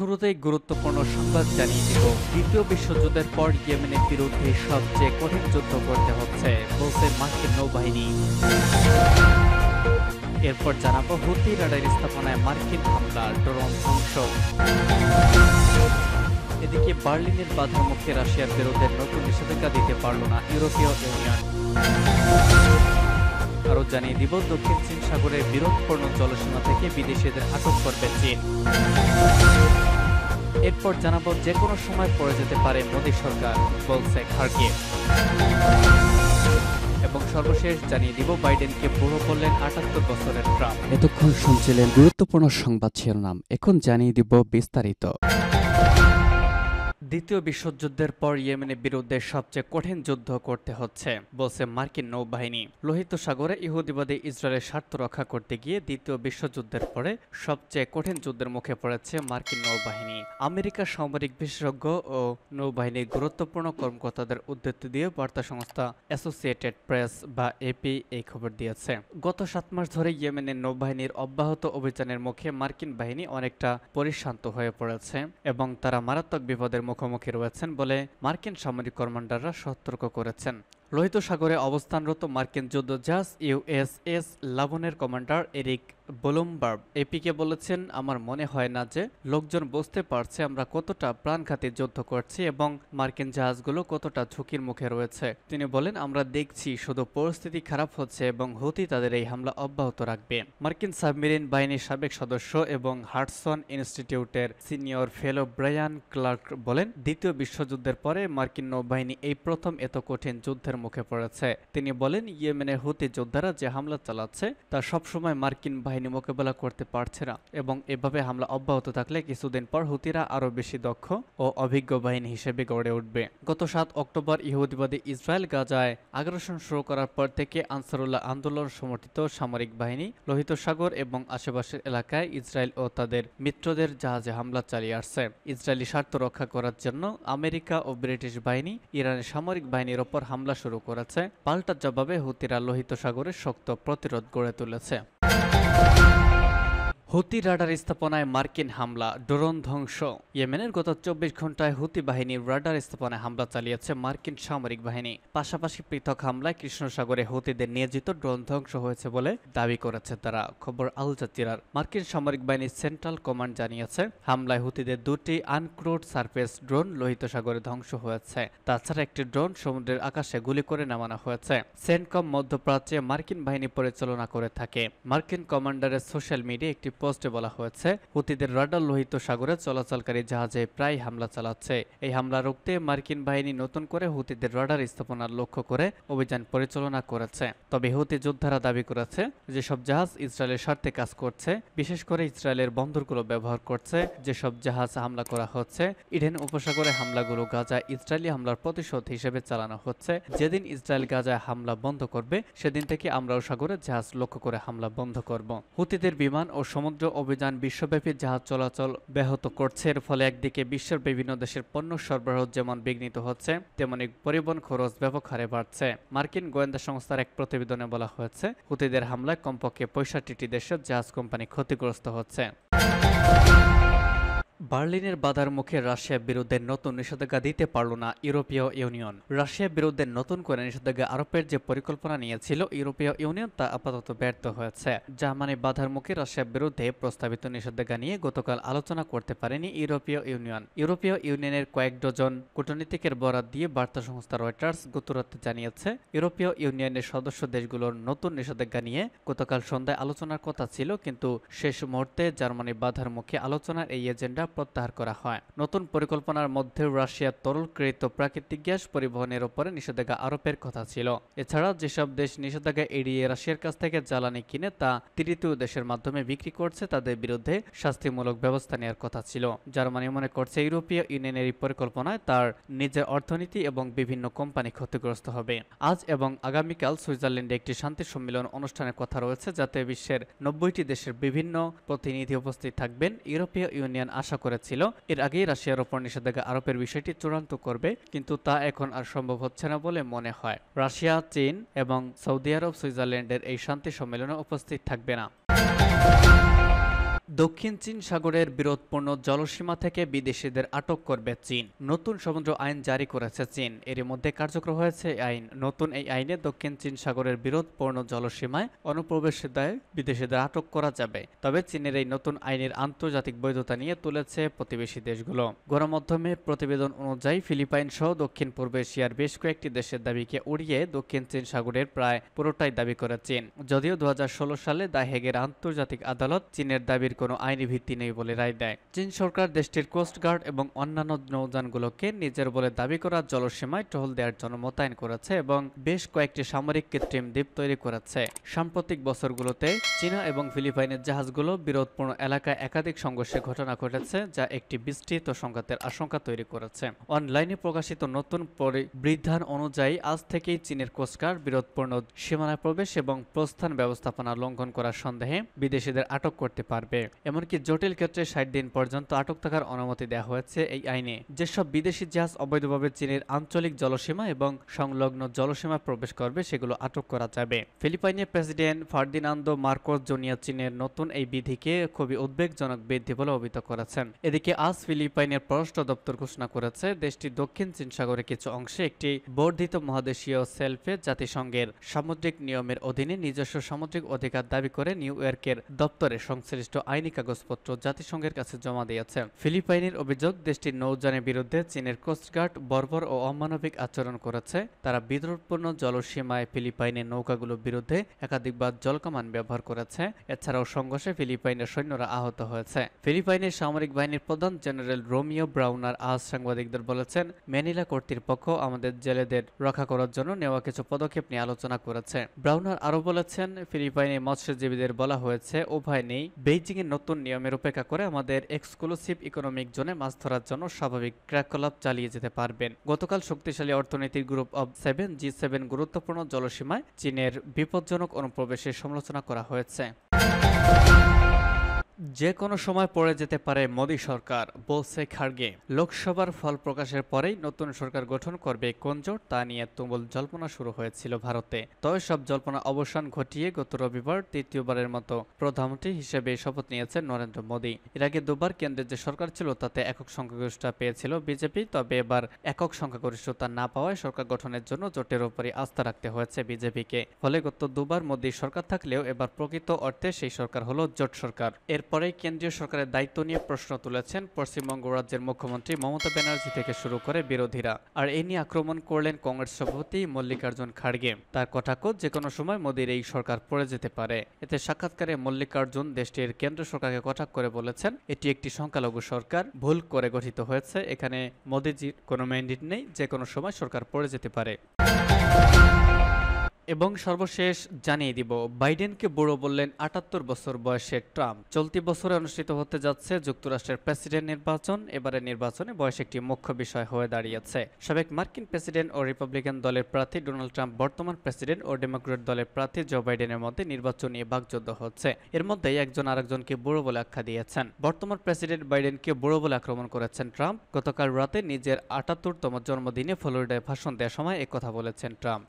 শুরুতেই গুরুত্বপূর্ণ সংবাদ জানিয়ে দিব। দ্বিতীয় বিশ্বযুদ্ধের পর ইয়েমেনের বিরুদ্ধে সবচেয়ে কঠিন যুদ্ধ করতে হচ্ছে বলছে মার্কিন নৌবাহিনী। এরপর জানাবো হুতি রাডার স্থাপনায় মার্কিন হামলা, ড্রোন ধ্বংস। এদিকে বার্লিনের বাধার মুখে রাশিয়ার বিরুদ্ধে নতুন নিষেধাজ্ঞা দিতে পারল না ইউরোপীয় ইউনিয়ন। আরও জানিয়ে দিব দক্ষিণ চীন সাগরের বিরোধপূর্ণ জলসীমা থেকে বিদেশিদের আটক করবে চীন। এরপর জানাবো যে কোনো সময় পড়ে যেতে পারে মোদী সরকার, বলছে খার্গে। এবং সর্বশেষ জানিয়ে দিব বাইডেনকে বুড়ো বললেন ৭৮ বছরের ট্রাম্প। এতক্ষণ শুনছিলেন গুরুত্বপূর্ণ সংবাদ শিরোনাম, এখন জানিয়ে দিব বিস্তারিত। দ্বিতীয় বিশ্বযুদ্ধের পর ইয়েমেনের বিরুদ্ধে সবচেয়ে কঠিন যুদ্ধ করতে হচ্ছে বলছে মার্কিন নৌবাহিনী। লোহিত সাগরে ইহুদিবাদী ইসরায়েলের স্বার্থ রক্ষা করতে গিয়ে দ্বিতীয় বিশ্বযুদ্ধের পরে সবচেয়ে কঠিন যুদ্ধের মুখে পড়েছে মার্কিন নৌবাহিনী। আমেরিকার সামরিক বিশেষজ্ঞ ও নৌবাহিনীর গুরুত্বপূর্ণ কর্মকর্তাদের উদ্ধৃতি দিয়ে বার্তা সংস্থা অ্যাসোসিয়েটেড প্রেস বা এপি এই খবর দিয়েছে। গত ৭ মাস ধরে ইয়েমেনের নৌবাহিনীর অব্যাহত অভিযানের মুখে মার্কিন বাহিনী অনেকটা পরিশ্রান্ত হয়ে পড়েছে এবং তারা মারাত্মক বিপদের মুখোমুখি রয়েছেন বলে মার্কিন সামরিক কমান্ডাররা সতর্ক করেছেন। লোহিত সাগরে অবস্থানরত মার্কিন যুদ্ধজাহাজ ইউএসএস লাবনের কমান্ডার এরিক ব্লুমবার্গ এপিকে বলেছেন, আমার মনে হয় না যে লোকজন বুঝতে পারছে আমরা কতটা প্রাণঘাতী যুদ্ধ করছি এবং মার্কিন জাহাজগুলো কতটা ঝুঁকির মুখে রয়েছে। তিনি বলেন, আমরা দেখছি শুধু পরিস্থিতি খারাপ হচ্ছে এবং হুতি তাদের এই হামলা অব্যাহত রাখবে। মার্কিন সাবমেরিন বাহিনীর সাবেক সদস্য এবং হাডসন ইনস্টিটিউটের সিনিয়র ফেলো ব্রায়ান ক্লার্ক বলেন, দ্বিতীয় বিশ্বযুদ্ধের পরে মার্কিন নৌবাহিনী এই প্রথম এত কঠিন যুদ্ধের মুখে পড়েছে। তিনি বলেন, ইয়েমেনের হুতি যোদ্ধারা যে হামলা চালাচ্ছে তা সবসময় মার্কিন বাহিনী মোকাবেলা করতে পারছে না এবং এভাবে হামলা অব্যাহত থাকলে কিছুদিন পর হুতিরা আরো বেশি দক্ষ ও অভিজ্ঞ বাহিনী হিসেবে গড়ে উঠবে। গত ৭ অক্টোবর ইহুদিবাদী ইসরায়েল গাজায় আগ্রাসন শুরু করার পর থেকে আনসারুল্লাহ আন্দোলন সমর্থিত সামরিক বাহিনী লোহিত সাগর এবং আশেপাশের এলাকায় ইসরায়েল ও তাদের মিত্রদের জাহাজে হামলা চালিয়ে আসছে। ইসরায়েলি স্বার্থ রক্ষা করার জন্য আমেরিকা ও ব্রিটিশ বাহিনী ইরানের সামরিক বাহিনীর ওপর হামলা শুরু করেছে। পাল্টা জবাবে হুতিরা লোহিত সাগরে শক্ত প্রতিরোধ গড়ে তুলেছে। হুতি রাডার স্থাপনায় মার্কিন হামলা, ড্রোন ধ্বংস। ইয়েমেনের গত ২৪ ঘন্টায় হুতি বাহিনীর রাডার স্থাপনায় হামলা চালিয়েছে মার্কিন সামরিক বাহিনী। পাশাপাশি পৃথক হামলায় কৃষ্ণ সাগরে হুতিদের নিয়োজিত ড্রোন ধ্বংস হয়েছে বলে দাবি করেছে তারা। খবর আল জাজিরার। মার্কিন সামরিক বাহিনীর সেন্ট্রাল কমান্ড জানিয়েছে, হামলায় হুতিদের ২টি আনক্রুড সারফেস ড্রোন লোহিত সাগরে ধ্বংস হয়েছে। তাছাড়া একটি ড্রোন সমুদ্রের আকাশে গুলি করে নামানো হয়েছে। সেন্টকম মধ্যপ্রাচ্যে মার্কিন বাহিনী পরিচালনা করে থাকে। মার্কিন কমান্ডারের সোশ্যাল মিডিয়ায় একটি পোস্টে বলা হয়েছে, হুতিদের রাডার লোহিত সাগরে চলাচলকারী জাহাজে প্রায় হামলা চালাচ্ছে। এই হামলা রুখতে মার্কিন বাহিনী নতুন করে হুতিদের রাডার স্থাপনার লক্ষ্য করে অভিযান পরিচালনা করেছে। তবে হুতি যোদ্ধারা দাবি করেছে যেসব জাহাজ ইসরায়েলের স্বার্থে কাজ করছে, বিশেষ করে ইসরায়েলের বন্দরগুলো ব্যবহার করছে, যেসব জাহাজ হামলা করা হচ্ছে ইডেন উপসাগরে হামলাগুলো গাজায় ইসরায়েলি হামলার প্রতিশোধ হিসেবে চালানো হচ্ছে। যেদিন ইসরায়েল গাজায় হামলা বন্ধ করবে সেদিন থেকে আমরাও সাগরে জাহাজ লক্ষ্য করে হামলা বন্ধ করব। হুতিদের বিমান ও সমুদ্র অভিযান বিশ্বব্যাপী জাহাজ চলাচল ব্যাহত করছে। এর ফলে একদিকে বিশ্বের বিভিন্ন দেশের পণ্য সরবরাহ যেমন বিঘ্নিত হচ্ছে, তেমনি পরিবহন খরচ ব্যাপক হারে বাড়ছে। মার্কিন গোয়েন্দা সংস্থার এক প্রতিবেদনে বলা হয়েছে, হুতিদের হামলায় কমপক্ষে ৬৫টি দেশের জাহাজ কোম্পানি ক্ষতিগ্রস্ত হচ্ছে। বার্লিনের বাধার মুখে রাশিয়ার বিরুদ্ধে নতুন নিষেধাজ্ঞা দিতে পারল না ইউরোপীয় ইউনিয়ন। রাশিয়ার বিরুদ্ধে নতুন করে নিষেধাজ্ঞা আরোপের যে পরিকল্পনা নিয়েছিল ইউরোপীয় ইউনিয়ন তা আপাতত ব্যর্থ হয়েছে। জার্মানি বাধার মুখে রাশিয়ার বিরুদ্ধে প্রস্তাবিত নিষেধাজ্ঞা নিয়ে গতকাল আলোচনা করতে পারেনি ইউরোপীয় ইউনিয়ন। ইউরোপীয় ইউনিয়নের কয়েক ডজন কূটনীতিকের বরাত দিয়ে বার্তা সংস্থা রয়টার্স গতরাতে জানিয়েছে, ইউরোপীয় ইউনিয়নের সদস্য দেশগুলোর নতুন নিষেধাজ্ঞা নিয়ে গতকাল সন্ধ্যায় আলোচনার কথা ছিল, কিন্তু শেষ মুহূর্তে জার্মানি বাধার মুখে আলোচনার এই এজেন্ডা প্রত্যাহার করা হয়। নতুন পরিকল্পনার মধ্যে রাশিয়ার তরলকৃত প্রাকৃতিক গ্যাস পরিবহনের উপরে নিষেধাজ্ঞা আরোপের কথা ছিল। এছাড়া যেসব দেশ নিষেধাজ্ঞা এড়িয়ে রাশিয়ার কাছ থেকে জ্বালানি কিনে তা তৃতীয় দেশের মাধ্যমে বিক্রি করছে তাদের বিরুদ্ধে শাস্তিমূলক ব্যবস্থা নেওয়ার কথা ছিল। জার্মানি মনে করছে ইউরোপীয় ইউনিয়নের এই পরিকল্পনায় তার নিজের অর্থনীতি এবং বিভিন্ন কোম্পানি ক্ষতিগ্রস্ত হবে। আজ এবং আগামীকাল সুইজারল্যান্ডে একটি শান্তি সম্মেলন অনুষ্ঠানের কথা রয়েছে, যাতে বিশ্বের ৯০টি দেশের বিভিন্ন প্রতিনিধি উপস্থিত থাকবেন। ইউরোপীয় ইউনিয়ন আশা করেছিল এর আগেই রাশিয়ার ওপর নিষেধাজ্ঞা আরোপের বিষয়টি চূড়ান্ত করবে, কিন্তু তা এখন আর সম্ভব হচ্ছে না বলে মনে হয়। রাশিয়া, চীন এবং সৌদি আরব সুইজারল্যান্ডের এই শান্তি সম্মেলনে উপস্থিত থাকবে না। দক্ষিণ চীন সাগরের বিরোধপূর্ণ জলসীমা থেকে বিদেশিদের আটক করবে চীন। নতুন সমুদ্র আইন জারি করেছে চীন। এরই মধ্যে কার্যকর হয়েছে আইন। নতুন এই আইনে দক্ষিণ চীন সাগরের বিরোধপূর্ণ জলসীমায় অনুপ্রবেশের দায়ে বিদেশিদের আটক করা যাবে। তবে চীনের এই নতুন আইনের আন্তর্জাতিক বৈধতা নিয়ে তুলেছে প্রতিবেশী দেশগুলো। গণমাধ্যমের প্রতিবেদন অনুযায়ী ফিলিপাইন সহ দক্ষিণ পূর্ব এশিয়ার বেশ কয়েকটি দেশের দাবিকে উড়িয়ে দক্ষিণ চীন সাগরের প্রায় পুরোটাই দাবি করে চীন। যদিও 2016 সালে দ্য হেগের আন্তর্জাতিক আদালত চীনের দাবির কোনো আইনি ভিত্তি নেই বলে রায় দেয়। চীন সরকার দেশটির কোস্টগার্ড এবং অন্যান্য নৌযানগুলোকে নিজের বলে দাবি করা জলসীমায় টহল দেওয়ার জন্য মোতায়েন করেছে এবং বেশ কয়েকটি সামরিক কৃত্রিম দ্বীপ তৈরি করেছে। সাম্প্রতিক বছরগুলোতে চীনা এবং ফিলিপাইনের জাহাজগুলো বিরোধপূর্ণ এলাকায় একাধিক সংঘর্ষের ঘটনা ঘটেছে, যা একটি বিস্তৃত সংঘাতের আশঙ্কা তৈরি করেছে। অনলাইনে প্রকাশিত নতুন বিধান অনুযায়ী আজ থেকেই চীনের কোস্টগার্ড বিরোধপূর্ণ সীমানায় প্রবেশ এবং প্রস্থান ব্যবস্থাপনা লঙ্ঘন করার সন্দেহে বিদেশিদের আটক করতে পারবে। এমনকি জটিল ক্ষেত্রে 60 দিন পর্যন্ত আটক থাকার অনুমতি দেওয়া হয়েছে এই আইনে। যেসব বিদেশি জাহাজ অবৈধভাবে চীনের আঞ্চলিক জলসীমা এবং সংলগ্ন জলসীমায় প্রবেশ করবে সেগুলো আটক করা যাবে। ফিলিপাইনের প্রেসিডেন্ট ফার্দিনান্দো মার্কোস জুনিয়র চীনের নতুন এই বিধিকে খুবই উদ্বেগজনক বৃদ্ধি বলে অভিহিত করেছেন। এদিকে আজ ফিলিপাইনের পররাষ্ট্র দপ্তর ঘোষণা করেছে দেশটি দক্ষিণ চীন সাগরের কিছু অংশে একটি বর্ধিত মহাদেশীয় সেলফে জাতিসংঘের সামুদ্রিক নিয়মের অধীনে নিজস্ব সামুদ্রিক অধিকার দাবি করে নিউ ইয়র্কের দপ্তরে সংশ্লিষ্ট আইনি কাগজপত্র জাতিসংঘের কাছে জমা দিয়েছে। ফিলিপাইনের অভিযোগ, দেশটির নৌযানের বিরুদ্ধে চীনের কোস্টগার্ড বর্বর ও অমানবিক আচরণ করেছে। তারা বিদ্রোহপূর্ণ জলসীমায় ফিলিপাইনের নৌকাগুলোর বিরুদ্ধে একাধিকবার জলকামান ব্যবহার করেছে। এছাড়াও সংঘর্ষে ফিলিপাইনের সৈন্যরা আহত হয়েছে। ফিলিপাইনের সামরিক বাহিনীর প্রধান জেনারেল রোমিও ব্রাউনার আজ সাংবাদিকদের বলেছেন, ম্যানিলা কর্তৃপক্ষ আমাদের জেলেদের রক্ষা করার জন্য নেওয়া কিছু পদক্ষেপ নিয়ে আলোচনা করেছে। ব্রাউনার আরও বলেছেন, ফিলিপাইনের মৎস্যজীবীদের বলা হয়েছে উভয় নেই বেইজিং এর নতুন নিয়মের উপেক্ষা করে আমাদের এক্সক্লুসিভ ইকোনমিক জোনে মাছ ধরার জন্য স্বাভাবিক ক্রিয়াকলাপ চালিয়ে যেতে পারবেন। গতকাল শক্তিশালী অর্থনৈতিক গ্রুপ অব 7 G7 গুরুত্বপূর্ণ জলসীমায় চীনের বিপজ্জনক অনুপ্রবেশের সমালোচনা করা হয়েছে। যে কোনো সময় পড়ে যেতে পারে মোদী সরকার, বলছে খার্গে। লোকসভার ফল প্রকাশের পরেই নতুন সরকার গঠন করবে কোন জোট তা নিয়ে তুমুল জল্পনা শুরু হয়েছিল ভারতে। তবে সব জল্পনা অবসান ঘটিয়ে গত রবিবার তৃতীয়বারের মতো প্রধানমন্ত্রী হিসেবে শপথ নিয়েছেন নরেন্দ্র মোদী। এর আগে দুবার কেন্দ্রের যে সরকার ছিল তাতে একক সংখ্যাগরিষ্ঠতা পেয়েছিল বিজেপি। তবে এবার একক সংখ্যাগরিষ্ঠতা না পাওয়ায় সরকার গঠনের জন্য জোটের উপরই আস্থা রাখতে হয়েছে বিজেপিকে। ফলে গত দুবার মোদীর সরকার থাকলেও এবার প্রকৃত অর্থে সেই সরকার হলো জোট সরকার। এরপরে কেন্দ্রীয় সরকারের দায়িত্ব নিয়ে প্রশ্ন তুলেছেন পশ্চিমবঙ্গ রাজ্যের মুখ্যমন্ত্রী মমতা ব্যানার্জি থেকে শুরু করে বিরোধীরা। আর এই নিয়ে আক্রমণ করলেন কংগ্রেস সভাপতি মল্লিকার্জুন খাড়গে। তার কথাকথ যে কোনো সময় মোদীর এই সরকার পড়ে যেতে পারে। এতে সাক্ষাৎকারে মল্লিকার্জুন দেশটির কেন্দ্র সরকারকে কটাক্ষ করে বলেছেন, এটি একটি সংখ্যালঘু সরকার, ভুল করে গঠিত হয়েছে। এখানে মোদীজির কোনো ম্যান্ডেট নেই, যে কোনো সময় সরকার পড়ে যেতে পারে। এবং সর্বশেষ জানিয়ে দিব, বাইডেনকে বুড়ো বললেন 78 বছর বয়সের ট্রাম্প। চলতি বছরে অনুষ্ঠিত হতে যাচ্ছে যুক্তরাষ্ট্রের প্রেসিডেন্ট নির্বাচন। এবারের নির্বাচনে বয়স একটি মুখ্য বিষয় হয়ে দাঁড়িয়েছে। সাবেক মার্কিন প্রেসিডেন্ট ও রিপাবলিকান দলের প্রার্থী ডোনাল্ড ট্রাম্প, বর্তমান প্রেসিডেন্ট ও ডেমোক্র্যাট দলের প্রার্থী জো বাইডেনের মধ্যে নির্বাচন নিয়ে বাকযুদ্ধ হচ্ছে। এর মধ্যেই একজন আরেকজনকে বুড়ো বলে আখ্যা দিয়েছেন। বর্তমান প্রেসিডেন্ট বাইডেনকে বুড়ো বলে আক্রমণ করেছেন ট্রাম্প। গতকাল রাতে নিজের 78তম জন্মদিনে ফ্লোরিডায় ভাষণ দেওয়ার সময় একথা বলেছেন ট্রাম্প।